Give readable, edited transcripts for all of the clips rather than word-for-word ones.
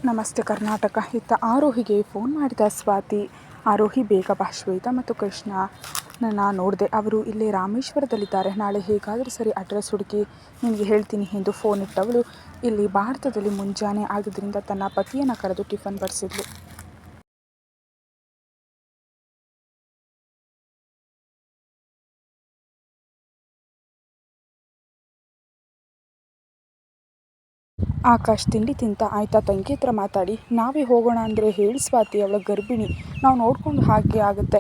ನಮಸ್ತೆ ಕರ್ನಾಟಕ. ಇತ್ತ ಆರೋಹಿಗೆ ಫೋನ್ ಮಾಡಿದ ಸ್ವಾತಿ. ಆರೋಹಿ ಬೇಗ ಬಾ, ಶ್ವೇತಾ ಮತ್ತು ಕೃಷ್ಣ ನನ್ನ ನೋಡಿದೆ, ಅವರು ಇಲ್ಲಿ ರಾಮೇಶ್ವರದಲ್ಲಿದ್ದಾರೆ, ನಾಳೆ ಹೇಗಾದರೂ ಸರಿ ಅಡ್ರೆಸ್ ಹುಡುಕಿ ನಿನಗೆ ಹೇಳ್ತೀನಿ ಎಂದು ಫೋನ್ ಇಟ್ಟವಳು ಇಲ್ಲಿ ಭಾರತದಲ್ಲಿ ಮುಂಜಾನೆ ಆಗಿದ್ದರಿಂದ ತನ್ನ ಪತಿಯನ್ನು ಕರೆದು ಟಿಫನ್ ಬಡಿಸಿದ್ಲು. ಆಕಾಶ್ ತಿಂಡಿ ತಿಂತ ಆಯ್ತಾ ತಂಗಿ ಹತ್ರ ಮಾತಾಡಿ ನಾವೇ ಹೋಗೋಣ ಅಂದರೆ ಹೇಳಿ ಸ್ವಾತಿ, ಅವಳ ಗರ್ಭಿಣಿ, ನಾವು ನೋಡ್ಕೊಂಡು ಹಾಗೆ ಆಗುತ್ತೆ,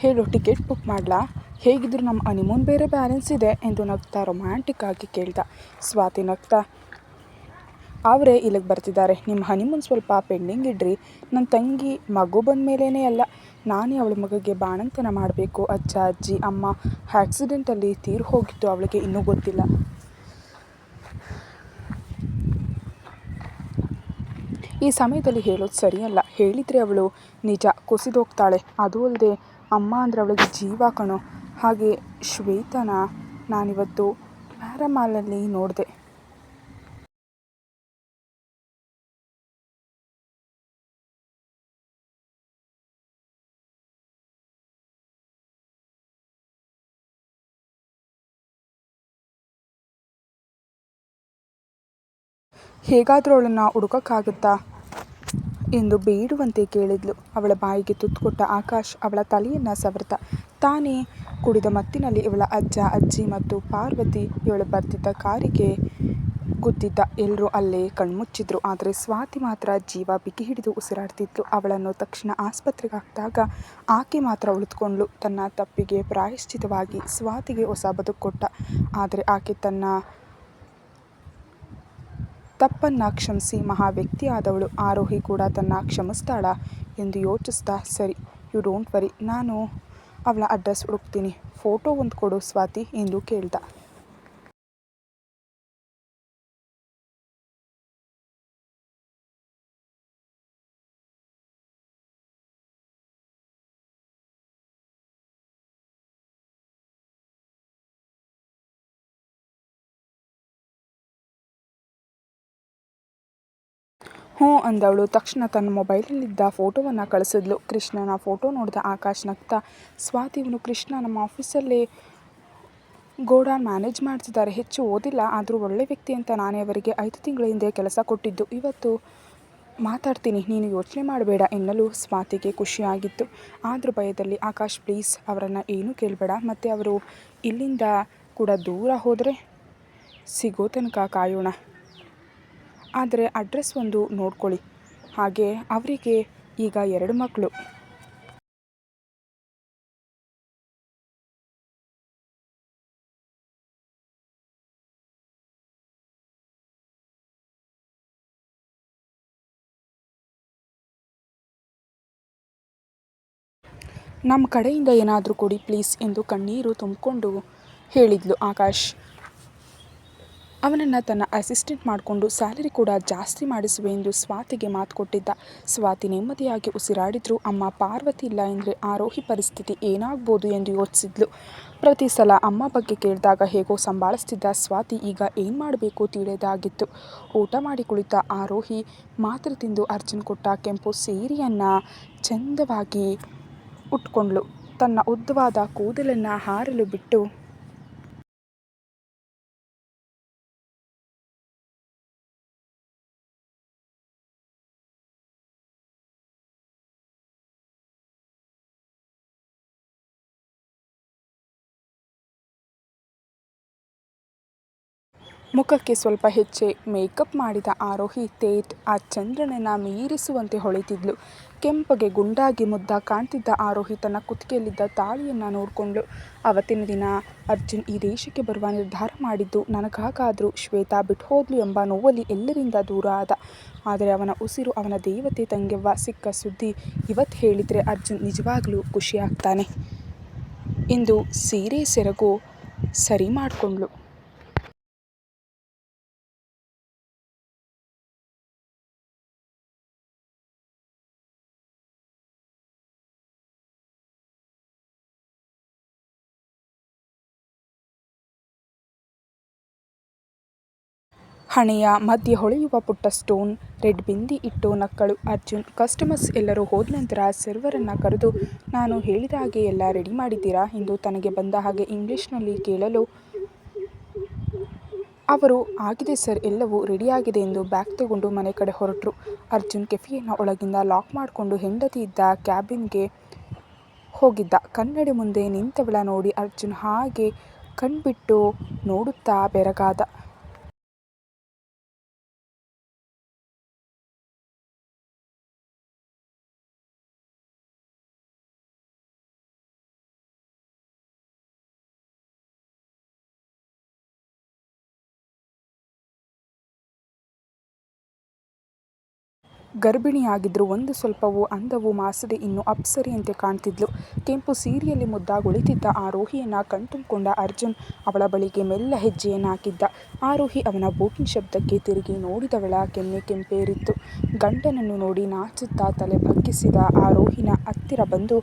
ಹೇಳು ಟಿಕೆಟ್ ಬುಕ್ ಮಾಡಲಾ, ಹೇಗಿದ್ರು ನಮ್ಮ ಹನಿಮೂನ್ ಬೇರೆ ಬ್ಯಾಲೆನ್ಸ್ ಇದೆ ಎಂದು ನಗ್ತಾ ರೊಮ್ಯಾಂಟಿಕ್ ಆಗಿ ಕೇಳ್ದ. ಸ್ವಾತಿ ನಗ್ತಾ, ಅವರೇ ಇಲ್ಲಿಗೆ ಬರ್ತಿದ್ದಾರೆ, ನಿಮ್ಮ ಹನಿಮೂನ್ ಸ್ವಲ್ಪ ಪೆಂಡಿಂಗ್ ಇಡ್ರಿ, ನನ್ನ ತಂಗಿ ಮಗು ಬಂದ ಮೇಲೇ ಅಲ್ಲ, ನಾನೇ ಅವಳ ಮಗಗೆ ಬಾಣಂತನ ಮಾಡಬೇಕು, ಅಜ್ಜ ಅಜ್ಜಿ ಅಮ್ಮ ಆಕ್ಸಿಡೆಂಟಲ್ಲಿ ತೀರು ಹೋಗಿದ್ದು ಅವಳಿಗೆ ಇನ್ನೂ ಗೊತ್ತಿಲ್ಲ. ಈ ಸಮಯದಲ್ಲಿ ಹೇಳೋದು ಸರಿಯಲ್ಲ, ಹೇಳಿದರೆ ಅವಳು ನಿಜ ಕುಸಿದೋಗ್ತಾಳೆ, ಅದು ಅಲ್ಲದೆ ಅಮ್ಮ ಅಂದರೆ ಅವಳಿಗೆ ಜೀವ ಕಣೋ. ಹಾಗೆ ಶ್ವೇತನ ನಾನಿವತ್ತು ಪ್ಯಾರಾಮಾಲಲ್ಲಿ ನೋಡಿದೆ. ಹೇಗಾದರೂ ಅವಳನ್ನು ಹುಡುಕೋಕ್ಕಾಗುತ್ತಾ ಎಂದು ಬೇಡುವಂತೆ ಕೇಳಿದ್ಲು. ಅವಳ ಬಾಯಿಗೆ ತುತ್ತು ಕೊಟ್ಟ ಆಕಾಶ್ ಅವಳ ತಲೆಯನ್ನು ಸವರ್ತ. ತಾನೇ ಕುಡಿದ ಮತ್ತಿನಲ್ಲಿ ಇವಳ ಅಜ್ಜ ಅಜ್ಜಿ ಮತ್ತು ಪಾರ್ವತಿ ಇವಳು ಬರ್ತಿದ್ದ ಕಾರಿಗೆ ಗುದ್ದಿದ್ದ. ಎಲ್ಲರೂ ಅಲ್ಲೇ ಕಣ್ಮುಚ್ಚಿದ್ರು. ಆದರೆ ಸ್ವಾತಿ ಮಾತ್ರ ಜೀವ ಬಿಗಿ ಹಿಡಿದು ಉಸಿರಾಡ್ತಿದ್ಲು. ಅವಳನ್ನು ತಕ್ಷಣ ಆಸ್ಪತ್ರೆಗೆ ಹಾಕಿದಾಗ ಆಕೆ ಮಾತ್ರ ಉಳಿದುಕೊಂಡ್ಳು. ತನ್ನ ತಪ್ಪಿಗೆ ಪ್ರಾಯಶ್ಚಿತವಾಗಿ ಸ್ವಾತಿಗೆ ಹೊಸ ಬದುಕು ಕೊಟ್ಟ. ಆದರೆ ಆಕೆ ತನ್ನ ತಪ್ಪನ್ನು ಕ್ಷಮಿಸಿ ಮಹಾ ವ್ಯಕ್ತಿಯಾದವಳು. ಆರೋಹಿ ಕೂಡ ತನ್ನ ಕ್ಷಮಿಸ್ತಾಳ ಎಂದು ಯೋಚಿಸ್ತಾ, ಸರಿ ಯು ಡೋಂಟ್ ವರಿ, ನಾನು ಅವಳ ಅಡ್ರೆಸ್ ಹುಡುಕ್ತೀನಿ, ಫೋಟೋ ಒಂದು ಕೊಡು ಸ್ವಾತಿ ಎಂದು ಕೇಳ್ದ. ಹ್ಞೂ ಅಂದವಳು. ತಕ್ಷಣ ತನ್ನ ಮೊಬೈಲಲ್ಲಿದ್ದ ಫೋಟೋವನ್ನು ಕಳಿಸಿದ್ಲು. ಕೃಷ್ಣನ ಫೋಟೋ ನೋಡಿದ ಆಕಾಶ್ ನಗ್ತಾ, ಸ್ವಾತಿ ಇವನು ಕೃಷ್ಣ ನಮ್ಮ ಆಫೀಸಲ್ಲೇ ಗೋಡಾನ್ ಮ್ಯಾನೇಜ್ ಮಾಡ್ತಿದ್ದಾರೆ, ಹೆಚ್ಚು ಓದಿಲ್ಲ, ಆದರೂ ಒಳ್ಳೆ ವ್ಯಕ್ತಿ ಅಂತ ನಾನೇ ಅವರಿಗೆ 5 ತಿಂಗಳ ಹಿಂದೆ ಕೆಲಸ ಕೊಟ್ಟಿದ್ದು, ಇವತ್ತು ಮಾತಾಡ್ತೀನಿ, ನೀನು ಯೋಚನೆ ಮಾಡಬೇಡ ಎನ್ನಲು ಸ್ವಾತಿಗೆ ಖುಷಿಯಾಗಿತ್ತು. ಆದರೂ ಭಯದಲ್ಲಿ, ಆಕಾಶ್ ಪ್ಲೀಸ್ ಅವರನ್ನು ಏನೂ ಕೇಳಬೇಡ, ಮತ್ತು ಅವರು ಇಲ್ಲಿಂದ ಕೂಡ ದೂರ ಹೋದರೆ ಸಿಗೋ ತನಕ ಕಾಯೋಣ, ಆದರೆ ಅಡ್ರೆಸ್ ಒಂದು ನೋಡ್ಕೊಳ್ಳಿ, ಹಾಗೆ ಅವರಿಗೆ ಈಗ 2 ಮಕ್ಕಳು. ನಮ್ಮ ಕಡೆಯಿಂದ ಏನಾದರೂ ಕೊಡಿ ಪ್ಲೀಸ್ ಎಂದು ಕಣ್ಣೀರು ತುಂಬಿಕೊಂಡು ಹೇಳಿದ್ಲು. ಆಕಾಶ್ ಅವನನ್ನು ತನ್ನ ಅಸಿಸ್ಟೆಂಟ್ ಮಾಡಿಕೊಂಡು ಸ್ಯಾಲರಿ ಕೂಡ ಜಾಸ್ತಿ ಮಾಡಿಸುವೆ ಎಂದು ಸ್ವಾತಿಗೆ ಮಾತು ಕೊಟ್ಟಿದ್ದ. ಸ್ವಾತಿ ನೆಮ್ಮದಿಯಾಗಿ ಉಸಿರಾಡಿದ್ರು. ಅಮ್ಮ ಪಾರ್ವತಿ ಇಲ್ಲ ಎಂದರೆ ಆರೋಹಿ ಪರಿಸ್ಥಿತಿ ಏನಾಗ್ಬೋದು ಎಂದು ಯೋಚಿಸಿದ್ಲು. ಪ್ರತಿ ಸಲ ಅಮ್ಮ ಬಗ್ಗೆ ಕೇಳಿದಾಗ ಹೇಗೋ ಸಂಭಾಳಿಸ್ತಿದ್ದ ಸ್ವಾತಿ ಈಗ ಏನು ಮಾಡಬೇಕು ತಿಳಿಯದಾಗಿತ್ತು. ಊಟ ಮಾಡಿ ಕುಳಿತ ಆರೋಹಿ ಮಾತ್ರೆ ತಿಂದು ಅರ್ಜುನ್ ಕೊಟ್ಟ ಕೆಂಪು ಸೀರೆಯನ್ನು ಚಂದವಾಗಿ ಉಟ್ಕೊಂಡ್ಳು. ತನ್ನ ಉದ್ದವಾದ ಕೂದಲನ್ನು ಹಾರಲು ಬಿಟ್ಟು ಮುಖಕ್ಕೆ ಸ್ವಲ್ಪ ಹೆಚ್ಚೆ ಮೇಕಪ್ ಮಾಡಿದ ಆರೋಹಿ ತೇಟ್ ಆ ಚಂದ್ರನನ್ನು ಮೀರಿಸುವಂತೆ ಹೊಳಿತಿದ್ಲು. ಕೆಂಪಗೆ ಗುಂಡಾಗಿ ಮುದ್ದ ಕಾಣ್ತಿದ್ದ ಆರೋಹಿ ತನ್ನ ಕುತ್ತಿಗೆಯಲ್ಲಿದ್ದ ತಾಳಿಯನ್ನು ನೋಡಿಕೊಂಡ್ಳು. ಅವತ್ತಿನ ದಿನ ಅರ್ಜುನ್ ಈ ದೇಶಕ್ಕೆ ಬರುವ ನಿರ್ಧಾರ ಮಾಡಿದ್ದು ನನಗಾಗಾದರೂ ಶ್ವೇತಾ ಬಿಟ್ಟು ಹೋದ್ಲು ಎಂಬ ನೋವಲ್ಲಿ ಎಲ್ಲರಿಂದ ದೂರ ಆದ. ಆದರೆ ಅವನ ಉಸಿರು, ಅವನ ದೇವತೆ ತಂಗೆವ್ವ ಸಿಕ್ಕ ಸುದ್ದಿ ಇವತ್ತು ಹೇಳಿದರೆ ಅರ್ಜುನ್ ನಿಜವಾಗ್ಲೂ ಖುಷಿಯಾಗ್ತಾನೆ ಎಂದು ಸೀರೆ ಸೆರಗು ಸರಿ ಮಾಡಿಕೊಂಡ್ಳು. ಹಣೆಯ ಮಧ್ಯೆ ಹೊಳೆಯುವ ಪುಟ್ಟ ಸ್ಟೋನ್, ರೆಡ್ ಬಿಂದಿ ಇಟ್ಟು ನಕ್ಕಳು. ಅರ್ಜುನ್. ಕಸ್ಟಮರ್ಸ್ ಎಲ್ಲರೂ ಹೋದ ನಂತರ ಸರ್ವರನ್ನು ಕರೆದು, ನಾನು ಹೇಳಿದ ಹಾಗೆ ಎಲ್ಲ ರೆಡಿ ಮಾಡಿದ್ದೀರಾ ಎಂದು ತನಗೆ ಬಂದ ಹಾಗೆ ಇಂಗ್ಲಿಷ್ನಲ್ಲಿ ಕೇಳಲು, ಅವರು ಆಗಿದೆ ಸರ್, ಎಲ್ಲವೂ ರೆಡಿಯಾಗಿದೆ ಎಂದು ಬ್ಯಾಗ್ ತಗೊಂಡು ಮನೆ ಕಡೆ ಹೊರಟರು. ಅರ್ಜುನ್ ಕೆಫೆಯನ್ನು ಒಳಗಿಂದ ಲಾಕ್ ಮಾಡಿಕೊಂಡು ಹೆಂಡತಿ ಇದ್ದ ಕ್ಯಾಬಿನ್ಗೆ ಹೋಗಿದ್ದ. ಕನ್ನಡಿ ಮುಂದೆ ನಿಂತವಳ ನೋಡಿ ಅರ್ಜುನ್ ಹಾಗೆ ಕಣ್ಬಿಟ್ಟು ನೋಡುತ್ತಾ ಬೆರಗಾದ. ಗರ್ಭಿಣಿಯಾಗಿದ್ರು. ಒಂದು ಸ್ವಲ್ಪವೂ ಅಂದವೂ ಮಾಸದೆ ಇನ್ನೂ ಅಪ್ಸರೆಯಂತೆ ಕಾಣ್ತಿದ್ಲು. ಕೆಂಪು ಸೀರೆಯಲ್ಲಿ ಮುದ್ದಾಗುಳಿತಿದ್ದ ಆರೋಹಿಯನ್ನು ಕಣ್ತುಂಬಿಕೊಂಡ ಅರ್ಜುನ್ ಅವಳ ಬಳಿಗೆ ಮೆಲ್ಲ ಹೆಜ್ಜೆಯನ್ನು ಹಾಕಿದ್ದ. ಆರೋಹಿ ಅವನ ಬೂಟಿನ ಶಬ್ದಕ್ಕೆ ತಿರುಗಿ ನೋಡಿದವಳ ಕೆನ್ನೆ ಕೆಂಪೇರಿತ್ತು. ಗಂಡನನ್ನು ನೋಡಿ ನಾಚುತ್ತಾ ತಲೆ ಬಗ್ಗಿಸಿದ ಆರೋಹಿನ ಹತ್ತಿರ ಬಂದು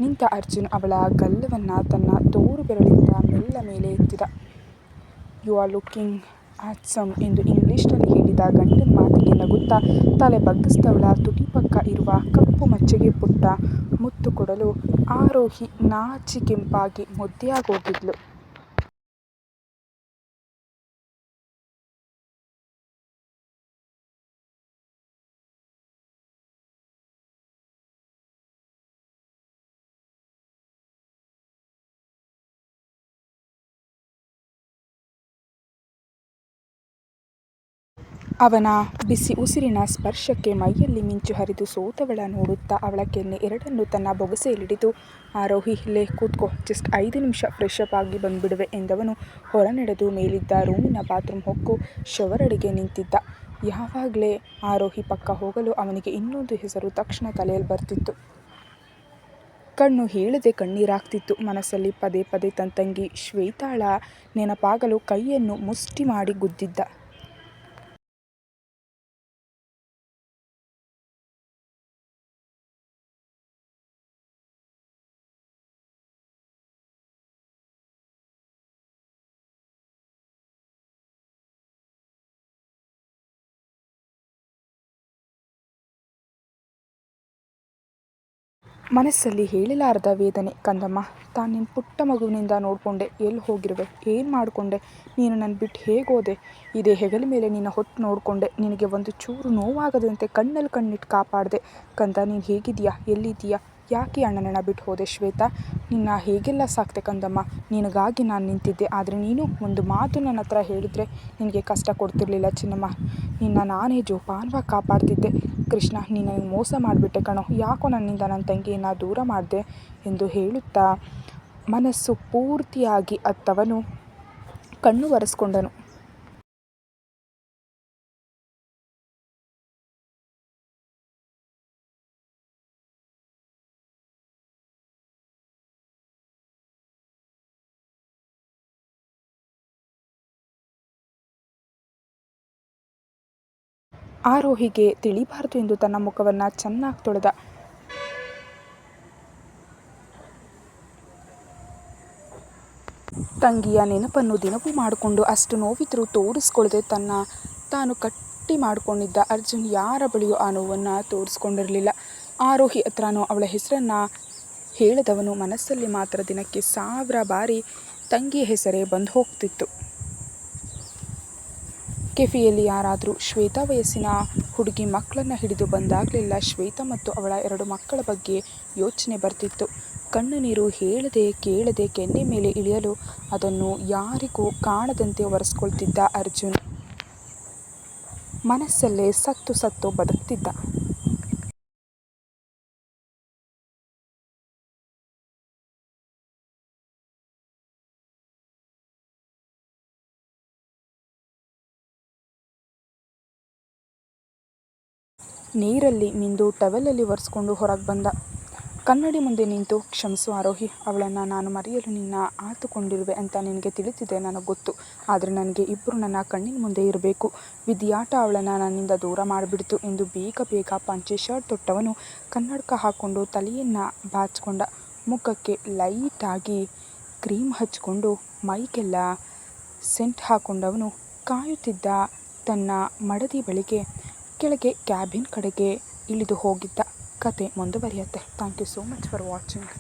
ನಿಂತ ಅರ್ಜುನ್ ಅವಳ ಗಲ್ಲವನ್ನು ತನ್ನ ತೋರು ಬೆರಳಿಂದ ಮೆಲ್ಲ ಮೇಲೆ ಎತ್ತಿದ. ಯು ಆರ್ ಲುಕಿಂಗ್ ಹ್ಯಾಂಡ್ಸಮ್ ಎಂದು ಇಂಗ್ಲಿಷ್ನಲ್ಲಿ ಹೇಳಿದ ಗಂಡನ ಮಾತಿಗೆ ನಗುತ್ತಾ ತಲೆ ಬಗ್ಗಿಸಿದವಳ ತುಟಿ ಪಕ್ಕ ಇರುವ ಕಪ್ಪು ಮಚ್ಚೆಗೆ ಪುಟ್ಟ ಮುತ್ತು ಕೊಡಲು ಆರೋಹಿ ನಾಚಿ ಕೆಂಪಾಗಿ ಮುದ್ದೆಯಾಗೋಗಿದ್ಲು. ಅವನ ಬಿಸಿ ಉಸಿರಿನ ಸ್ಪರ್ಶಕ್ಕೆ ಮೈಯಲ್ಲಿ ಮಿಂಚು ಹರಿದು ಸೋತವಳ ನೋಡುತ್ತಾ ಅವಳ ಕೆನ್ನೆ ಎರಡನ್ನೂ ತನ್ನ ಬೊಗಸೆಯಲ್ಲಿಡಿದು, ಆರೋಹಿ ಇಲ್ಲೇ ಕೂತ್ಕೋ, ಜಸ್ಟ್ 5 ನಿಮಿಷ ಫ್ರೆಶ್ ಅಪ್ ಆಗಿ ಬಂದ್ಬಿಡುವೆ ಎಂದವನು ಹೊರನಡೆದು ಮೇಲಿದ್ದ ರೂಮಿನ ಬಾತ್ರೂಮ್ ಹೊಕ್ಕು ಶವರಡಿಗೆ ನಿಂತಿದ್ದ. ಯಾವಾಗಲೇ ಆರೋಹಿ ಪಕ್ಕ ಹೋಗಲು ಅವನಿಗೆ ಇನ್ನೊಂದು ಹೆಸರು ತಕ್ಷಣ ತಲೆಯಲ್ಲಿ ಬರ್ತಿತ್ತು. ಕಣ್ಣು ಹೇಳದೆ ಕಣ್ಣೀರಾಗ್ತಿತ್ತು. ಮನಸ್ಸಲ್ಲಿ ಪದೇ ಪದೇ ತನ್ನ ತಂಗಿ ಶ್ವೇತಾಳ ನೆನಪಾಗಲು ಕೈಯನ್ನು ಮುಷ್ಟಿ ಮಾಡಿ ಗುದ್ದಿದ್ದ. ಮನಸ್ಸಲ್ಲಿ ಹೇಳಲಾರದ ವೇದನೆ. ಕಂದಮ್ಮ, ತಾನು ನಿನ್ನ ಪುಟ್ಟ ಮಗುವಿನಿಂದ ನೋಡಿಕೊಂಡೆ, ಎಲ್ಲಿ ಹೋಗಿರುವೆ, ಏನು ಮಾಡಿಕೊಂಡೆ, ನೀನು ನನ್ನ ಬಿಟ್ಟು ಹೇಗೋದೆ, ಇದೇ ಹೆಗಲ ಮೇಲೆ ನಿನ್ನ ಹೊತ್ತು ನೋಡಿಕೊಂಡೆ, ನಿನಗೆ ಒಂದು ಚೂರು ನೋವಾಗದಂತೆ ಕಣ್ಣಲ್ಲಿ ಕಣ್ಣಿಟ್ಟು ಕಾಪಾಡಿದೆ. ಕಂದ, ನೀನು ಹೇಗಿದೆಯಾ, ಎಲ್ಲಿದ್ದೀಯಾ, ಯಾಕೆ ಅಣ್ಣನನ್ನ ಬಿಟ್ಟು ಹೋದೆ ಶ್ವೇತಾ, ನಿನ್ನ ಹೇಗೆಲ್ಲ ಸಾಕ್ತೆ ಕಂದಮ್ಮ, ನಿನಗಾಗಿ ನಾನು ನಿಂತಿದ್ದೆ. ಆದರೆ ನೀನು ಒಂದು ಮಾತು ನನ್ನ ಹತ್ರ ಹೇಳಿದ್ರೆ ನಿನಗೆ ಕಷ್ಟ ಕೊಡ್ತಿರ್ಲಿಲ್ಲ ಚಿನ್ನಮ್ಮ, ನಿನ್ನ ನಾನೇ ಜೋಪಾನವಾಗಿ ಕಾಪಾಡ್ತಿದ್ದೆ. ಕೃಷ್ಣ, ನೀನು ನನಗೆ ಮೋಸ ಮಾಡಿಬಿಟ್ಟೆ ಕಣೋ, ಯಾಕೋ ನನ್ನಿಂದ ನನ್ನ ತಂಗಿಯನ್ನು ದೂರ ಮಾಡಿದೆ ಎಂದು ಹೇಳುತ್ತಾ ಮನಸ್ಸು ಪೂರ್ತಿಯಾಗಿ ಅತ್ತವನು ಕಣ್ಣು ಒರೆಸ್ಕೊಂಡನು. ಆರೋಹಿಗೆ ತಿಳಿಬಾರದು ಎಂದು ತನ್ನ ಮುಖವನ್ನು ಚೆನ್ನಾಗಿ ತೊಳೆದ. ತಂಗಿಯ ನೆನಪನ್ನು ದಿನವೂ ಮಾಡಿಕೊಂಡು ಅಷ್ಟು ನೋವಿದ್ರೂ ತೋರಿಸ್ಕೊಳ್ಳದೆ ತಾನು ಕಟ್ಟಿ ಮಾಡಿಕೊಂಡಿದ್ದ ಅರ್ಜುನ್ ಯಾರ ಬಳಿಯೂ ಆ ನೋವನ್ನು ತೋರಿಸ್ಕೊಂಡಿರಲಿಲ್ಲ. ಆರೋಹಿ ಹತ್ರನೂ ಅವಳ ಹೆಸರನ್ನು ಹೇಳದವನು ಮನಸ್ಸಲ್ಲಿ ಮಾತ್ರ ದಿನಕ್ಕೆ 1000 ಬಾರಿ ತಂಗಿಯ ಹೆಸರೇ ಬಂದು ಹೋಗ್ತಿತ್ತು. ಕೆಫೆಯಲ್ಲಿ ಯಾರಾದರೂ ಶ್ವೇತಾ ವಯಸ್ಸಿನ ಹುಡುಗಿ ಮಕ್ಕಳನ್ನು ಹಿಡಿದು ಬಂದಾಗಲೆಲ್ಲ ಶ್ವೇತಾ ಮತ್ತು ಅವಳ 2 ಮಕ್ಕಳ ಬಗ್ಗೆ ಯೋಚನೆ ಬರ್ತಿತ್ತು. ಕಣ್ಣು ನೀರು ಹೇಳದೆ ಕೇಳದೆ ಕೆನ್ನೆ ಮೇಲೆ ಇಳಿಯಲು ಅದನ್ನು ಯಾರಿಗೂ ಕಾಣದಂತೆ ಒರೆಸ್ಕೊಳ್ತಿದ್ದ ಅರ್ಜುನ್ ಮನಸ್ಸಲ್ಲೇ ಸತ್ತು ಸತ್ತು ಬದುಕ್ತಿದ್ದ. ನೀರಲ್ಲಿ ಮಿಂದು ಟವೆಲಲ್ಲಿ ಒರೆಸ್ಕೊಂಡು ಹೊರಗೆ ಬಂದ. ಕನ್ನಡಿ ಮುಂದೆ ನಿಂತು, ಕ್ಷಮಿಸು ಆರೋಹಿ, ಅವಳನ್ನು ನಾನು ಮರೆಯಲು ನಿನ್ನ ಆತುಕೊಂಡಿರುವೆ ಅಂತ ನಿನಗೆ ತಿಳಿದಿದೆ, ನನಗೆ ಗೊತ್ತು. ಆದರೆ ನನಗೆ ಇಬ್ಬರು ನನ್ನ ಕಣ್ಣಿನ ಮುಂದೆ ಇರಬೇಕು. ವಿಧಿಯಾಟ ಅವಳನ್ನು ನನ್ನಿಂದ ದೂರ ಮಾಡಿಬಿಡ್ತು ಎಂದು ಬೇಗ ಬೇಗ ಪಂಚೆ ಶರ್ಟ್ ತೊಟ್ಟವನು ಕನ್ನಡಕ ಹಾಕ್ಕೊಂಡು ತಲೆಯನ್ನು ಬಾಚಿಕೊಂಡ. ಮುಖಕ್ಕೆ ಲೈಟಾಗಿ ಕ್ರೀಮ್ ಹಚ್ಕೊಂಡು ಮೈಗೆಲ್ಲ ಸೆಂಟ್ ಹಾಕ್ಕೊಂಡವನು ಕಾಯುತ್ತಿದ್ದ ತನ್ನ ಮಡದಿ ಬಳಿಗೆ ಕೆಳಗೆ ಕ್ಯಾಬಿನ್ ಕಡೆಗೆ ಇಳಿದು ಹೋಗಿದ್ದ. ಕತೆ ಮುಂದುವರಿಯುತ್ತೆ. Thank you so much for watching.